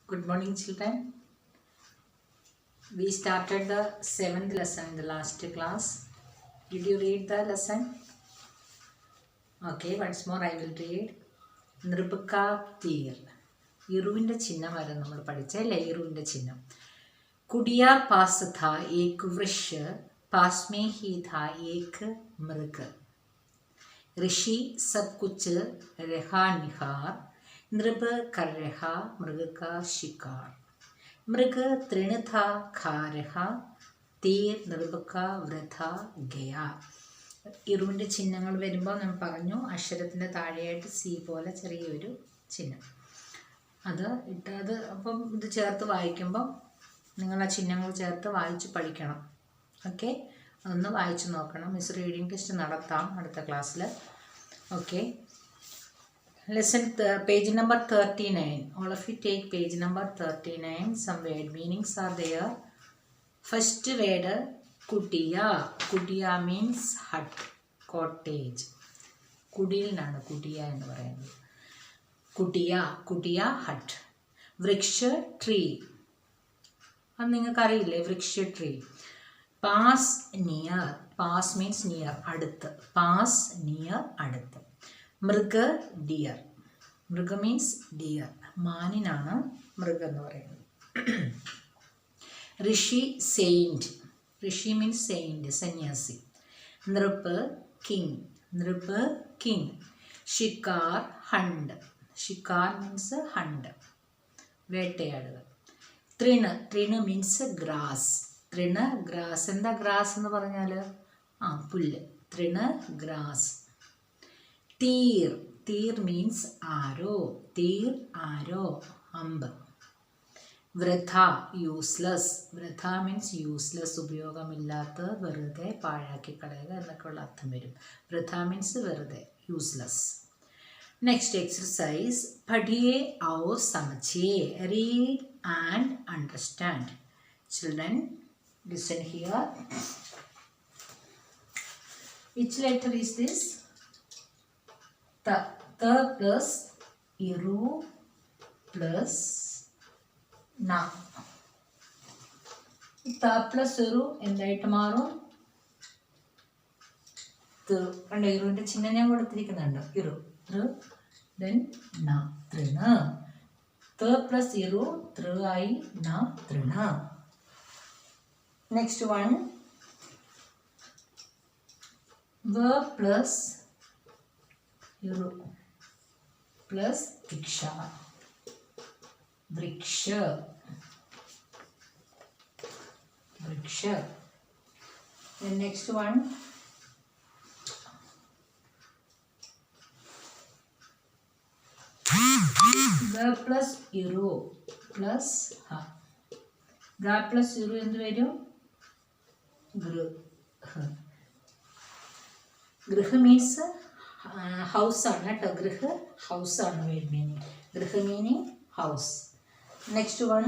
Good morning, children. We started the 7th lesson in the last class. Did you read the lesson? Okay, once more I will read. Nripka Tir. ഇറുവിൻ്റെ ചിഹ്നമായിരുന്നു നമ്മൾ പഠിച്ചല്ലേ. ഇറുവിൻ്റെ ചിഹ്നം. കുടിയ പാസ് ഥ ഏക് വൃക്ഷ പാസ് മേ ഹി ഥ ഏക് മൃഗ ഋഷി സബ് കുച്ച് രഹാ നിഹാർ നൃപ കർ രഹാ മൃഗ കാ ശിക്കാർ മൃഗ തൃണ് ഥ ഖാ രഹാ തീർ നൃപക വൃഥ ഗയാ. ഇറുവിൻ്റെ ചിഹ്നങ്ങൾ വരുമ്പോൾ നമ്മൾ പറഞ്ഞു അക്ഷരത്തിൻ്റെ താഴെയായിട്ട് സി പോലെ ചെറിയൊരു ചിഹ്നം അത് അപ്പം ഇത് ചേർത്ത് വായിക്കുമ്പം നിങ്ങൾ ആ ചിഹ്നങ്ങൾ ചേർത്ത് വായിച്ച് പഠിക്കണം. ഓക്കെ, അതൊന്ന് വായിച്ച് നോക്കണം. മിസ് റീഡിംഗ് ടെസ്റ്റ് നടത്താം അടുത്ത ക്ലാസ്സിൽ. Okay, lesson page number 39. All of you take page number 39. Some word meanings are there. First word കുടിയ. കുടിയ മീൻസ് ഹട്ട്, കോട്ടേജ്. കുടിലിനാണ് കുടിയ എന്ന് പറയുന്നത്. കുടിയ, കുടിയ ഹട്ട്. വൃക്ഷ ട്രീ, അത് നിങ്ങൾക്കറിയില്ലേ വൃക്ഷ ട്രീ. പാസ് നിയർ, പാസ് മീൻസ് നിയർ, അടുത്ത്. പാസ് നിയർ, അടുത്ത്. മൃഗ ഡിയർ, മൃഗ മീൻസ് ഡിയർ, മാനിനാണ് മൃഗം എന്ന് പറയുന്നത്. ഋഷി സെയിൻറ്റ്, ഋഷി മീൻസ് സെയിൻറ്റ്, സന്യാസി. നൃപ് കിങ്, നൃപ് കിങ്. ഷിക്കാർ ഹണ്ട്, ഷിക്കാർ മീൻസ് ഹണ്ട്, വേട്ടയാടുക. തൃണ്, തൃണ് മീൻസ് ഗ്രാസ്, തൃണ് ഗ്രാസ്. എന്താ ഗ്രാസ് എന്ന് പറഞ്ഞാൽ പുല്ല്. തൃണ് ഗ്രാസ്. തീർ, തീർ മീൻസ് ആരോ, തീർ ആരോ, അമ്പ്. വൃഥ യൂസ്ലെസ്, വൃഥ മീൻസ് യൂസ്ലെസ്, ഉപയോഗമില്ലാത്ത, വെറുതെ പാഴാക്കി കളയുക എന്നൊക്കെയുള്ള അർത്ഥം വരും. വൃഥ മീൻസ് വെറുതെ, യൂസ്ലെസ്. Next exercise, പഠിയേ और समझिए, read and understand. Children, listen here. Which letter is this? The plus iru plus na. The plus iru എന്തായിട്ട് മാറും? കണ്ട ഇറുവിൻ്റെ ചിഹ്നം ഞാൻ കൊടുത്തിരിക്കുന്നുണ്ട്. ഇറു, then na, trina. The plus iru, tru ai, na, trina. Next one, the plus iru plus vriksha, vriksha, vriksha. Then next one, the plus iru plus ha. The plus iru എന്ത് വരും? ഗൃഹ. ഗൃഹ means house ആണ് കേട്ടോ. ഗൃഹ house ആണ് word meaning. ഗൃഹ meaning house. Next one,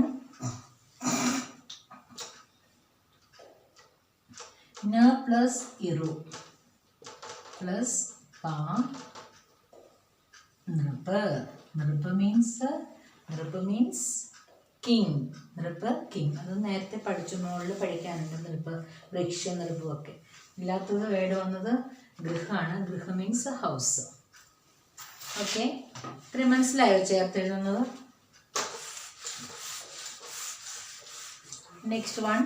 ന plus ഇറു plus പാ നൃപ. നൃപ മീൻസ് കിങ്. നൃപ കിങ്, അത് നേരത്തെ പഠിച്ചു, മുകളിൽ പഠിക്കാനുണ്ട്. നൃപ, വൃക്ഷ, നൃപം ഒക്കെ. ഇല്ലാത്തത് വേർഡ് വന്നത് ഗൃഹമാണ്. ഗൃഹ മീൻസ് ഹൗസ്. ഓക്കെ, ഇത്രയും മനസ്സിലായോ ചേർത്ത് എഴുതുന്നത്? നെക്സ്റ്റ് വൺ,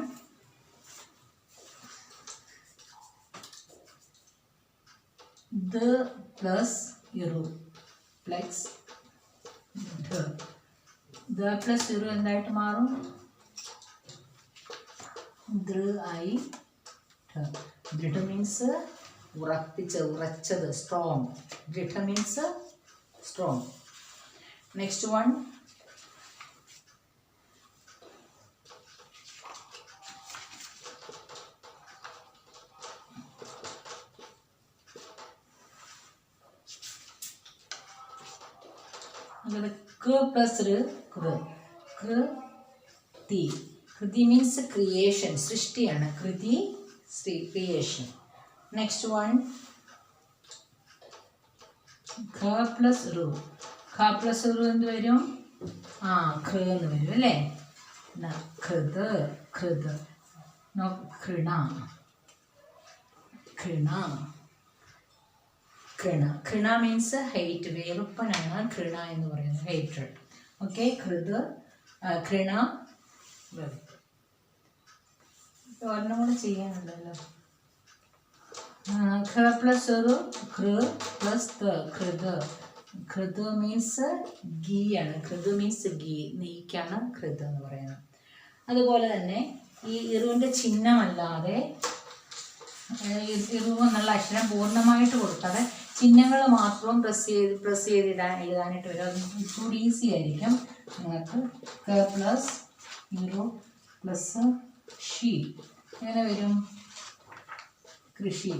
ദ പ്ലസ് ഇറു പ്ലസ് ദ പ്ലസ് ഇറു എന്തായിട്ട് മാറും? ദൃ ആയി. ദൃഢ മീൻസ് ഉറച്ചത്, സ്ട്രോങ്. ദൃഢ means strong. Next one, k plus r, kൃതി. കൃതി മീൻസ് ക്രിയേഷൻ, സൃഷ്ടിയാണ്. കൃതി, ക്രിയേഷൻ. നെക്സ്റ്റ് വൺ, ഖ പ്ലസ് റു. ഖ പ്ലസ് റു എന്ത് വരും? ഖൃ എന്ന് വരും അല്ലേ. ഖൃത് ഖൃത് കൃണ കൃണ കൃണ കൃണ മീൻസ് ഹെയ്റ്റ്, വേറുപ്പനാണ് കൃണ എന്ന് പറയുന്നത്, ഹേറ്റ്രഡ്. ഓക്കെ, കൃത് കൃണ. ഒരെണ്ണം കൂടെ ചെയ്യാനുണ്ടല്ലോ. ഖ പ്ലസ് ഒരു കൃ പ്ലസ് ത കൃത്. കൃത് മീൻസ് ഗീ ആണ്. കൃത് മീൻസ് ഗീ, നെയ്ക്കാണ് കൃത് എന്ന് പറയുന്നത്. അതുപോലെ തന്നെ ഈ ഇറുവിൻ്റെ ചിഹ്നമല്ലാതെ ഇറു എന്നുള്ള അക്ഷരം പൂർണ്ണമായിട്ട് കൊടുക്കാതെ ചിഹ്നങ്ങൾ മാത്രം പ്രസ് ചെയ്ത് എഴുതാനായിട്ട് വരും. അത് ഇച്ചിരി ഈസി ആയിരിക്കും നിങ്ങൾക്ക്. ക പ്ലസ് ഇറു പ്ലസ് ഷി എങ്ങനെ വരും? കൃഷി.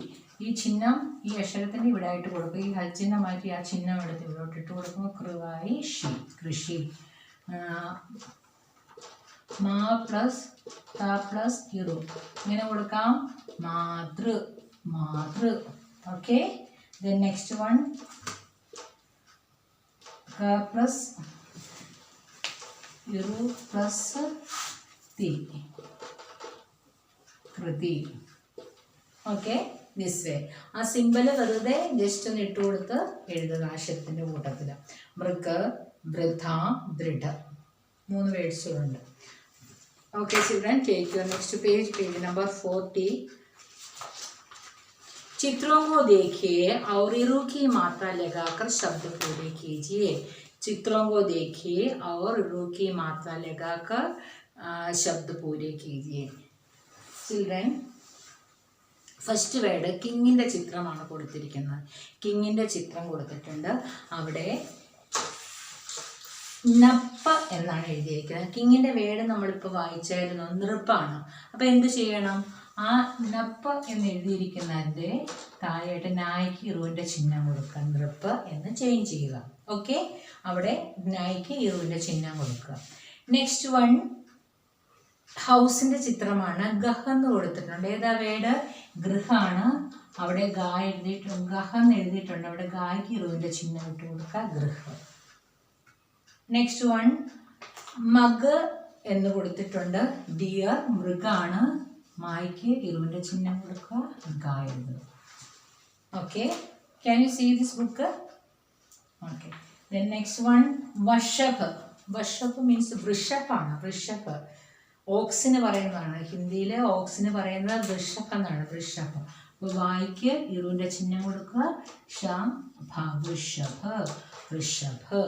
ഈ ചിഹ്നം ഈ അക്ഷരത്തിൻ്റെ ഇവിടെ ആയിട്ട് കൊടുക്കും. ഈ ഹൽചിഹ്നം മാറ്റി ആ ചിഹ്നം എടുത്ത് ഇവിടോട്ട് ഇട്ട് കൊടുക്കുമ്പോൾ കൃവായി ഷി, കൃഷി. മാ പ്ലസ് ത പ്ലസ് ഇറു ഇങ്ങനെ കൊടുക്കാം, മാതൃ മാതൃ. ഓക്കെ, ദെൻ നെക്സ്റ്റ് വൺ ക പ്ലസ് ഇറു പ്ലസ് തി കൃതി. Okay, this way. ആ സിമ്പൽ വെറുതെ ജസ്റ്റ് ഒന്ന് ഇട്ട് കൊടുത്ത് എഴുതുക അക്ഷരത്തിൻ്റെ കൂട്ടത്തിൽ. മൃഗ്, വൃദ്ധ, ദൃഢ, 3 വേർഡ്സുകളുണ്ട്. Okay children, take your next page, page number 40. चित्रों को देखिए और इरु की मात्रा लगाकर शब्द पूरे कीजिए. चित्रों को देखिए और इरु की मात्रा लगाकर शब्द पूरे कीजिए. Children, ഫസ്റ്റ് വേർഡ് കിങ്ങിൻ്റെ ചിത്രമാണ് കൊടുത്തിരിക്കുന്നത്. കിങ്ങിൻ്റെ ചിത്രം കൊടുത്തിട്ടുണ്ട്. അവിടെ നപ്പ എന്നാണ് എഴുതിയിരിക്കുന്നത്. കിങ്ങിൻ്റെ വേർഡ് നമ്മളിപ്പോൾ വായിച്ചായിരുന്നു, നൃപ്പാണ്. അപ്പോൾ എന്ത് ചെയ്യണം? ആ നപ്പ എന്ന് എഴുതിയിരിക്കുന്നതിൻ്റെ താഴെയായിട്ട് നായ്ക്ക് ഇറുവിൻ്റെ ചിഹ്നം കൊടുക്കുക. നൃപ്പ് എന്ന് ചേഞ്ച് ചെയ്യുക. ഓക്കെ, അവിടെ നായ്ക്ക് ഇറുവിൻ്റെ ചിഹ്നം കൊടുക്കുക. നെക്സ്റ്റ് വൺ ഹൗസിൻ്റെ ചിത്രമാണ്. ഗഹ എന്ന് കൊടുത്തിട്ടുണ്ട്. ഏതാ വേർഡ്? ഗൃഹാണ്. അവിടെ ഗാ എഴുതിയിട്ടുണ്ട്, ഗഹ എന്ന് എഴുതിയിട്ടുണ്ട്. അവിടെ ഗായ്ക്ക് ഇറുവിൻ്റെ ചിഹ്നം ഇട്ട് കൊടുക്കുക, ഗൃഹ. നെക്സ്റ്റ് വൺ മഗ് എന്ന് കൊടുത്തിട്ടുണ്ട്. ഡിയർ മൃഗാണ്. മായ്ക്ക് ഇറുവിൻ്റെ ചിഹ്നം കൊടുക്കുക, ഗാ എഴുതുക. Okay, can you see this book? Okay, then next one വഷഭ്. വഷഭ് മീൻസ് വൃഷഭാണ്. വൃഷഭ് ഓക്സിന് പറയുന്നതാണ്. ഹിന്ദിയിൽ ഓക്സിന് പറയുന്നത് വൃഷഭ് എന്നാണ്. വൃഷഭ്. അപ്പോൾ വായിക്ക് ഇറുവിൻ്റെ ചിഹ്നം കൊടുക്കുക, ഷാം ഭ വൃഷഭ് വൃഷഭ്.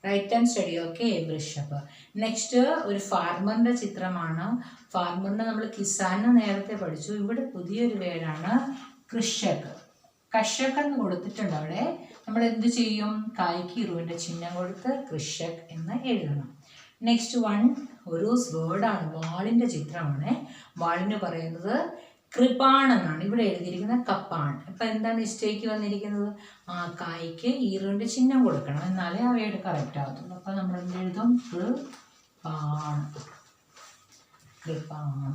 Write and study. ഓക്കെ, വൃഷഭ്. നെക്സ്റ്റ് ഒരു ഫാർമറിൻ്റെ ചിത്രമാണ്. ഫാർമറിനെ നമ്മൾ കിസാന് നേരത്തെ പഠിച്ചു. ഇവിടെ പുതിയൊരു വേർഡാണ് കൃഷക്. കർഷക് എന്ന് കൊടുത്തിട്ടുണ്ട്. അവിടെ നമ്മൾ എന്ത് ചെയ്യും? കായ്ക്ക് ഇറുവിൻ്റെ ചിഹ്നം കൊടുത്ത് കൃഷക് എന്ന് എഴുതണം. നെക്സ്റ്റ് വൺ ഒരു വേർഡാണ്. വാളിൻ്റെ ചിത്രമാണ്. വാളിന് പറയുന്നത് കൃപാൺ എന്നാണ്. ഇവിടെ എഴുതിയിരിക്കുന്നത് കപ്പാൺ. അപ്പം എന്താണ് മിസ്റ്റേക്ക് വന്നിരിക്കുന്നത്? ആ കായ്ക്ക് ഈറുവിൻ്റെ ചിഹ്നം കൊടുക്കണം, എന്നാലേ ആ വേർഡ് കറക്റ്റ് ആകത്തുള്ളൂ. അപ്പം നമ്മൾ എന്ത് എഴുതും? Kirpan, kirpan.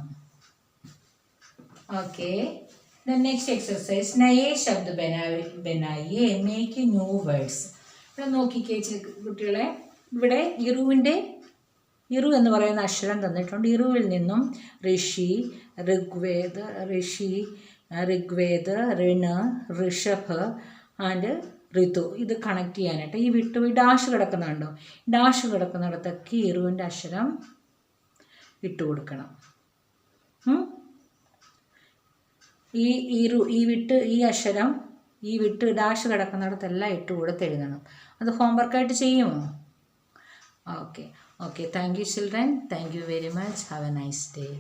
Okay, then next exercise Naye ശബ്ദ ബനായിയെ മേക്ക് ന്യൂ വേർഡ്സ്. ഇവിടെ നോക്കിക്കേ കുട്ടികളെ, ഇവിടെ ഇറു എന്ന് പറയുന്ന അക്ഷരം തന്നിട്ടുണ്ട്. ഇറുവിൽ നിന്നും ഋഷി, ഋഗ്വേദ്, ഋണ്, ഋഷഭ് ആൻഡ് ഋതു ഇത് കണക്ട് ചെയ്യാനായിട്ട് ഈ ഡാഷ് കിടക്കുന്നുണ്ടോ? ഡാഷ് കിടക്കുന്നിടത്തൊക്കെ ഇറുവിൻ്റെ അക്ഷരം ഇട്ട് കൊടുക്കണം. ഈ അക്ഷരം ഡാഷ് കിടക്കുന്നിടത്തെല്ലാം ഇട്ട് കൊടുത്ത് എഴുതണം. അത് ഹോംവർക്കായിട്ട് ചെയ്യുമോ? Okay, thank you children. Thank you very much. Have a nice day.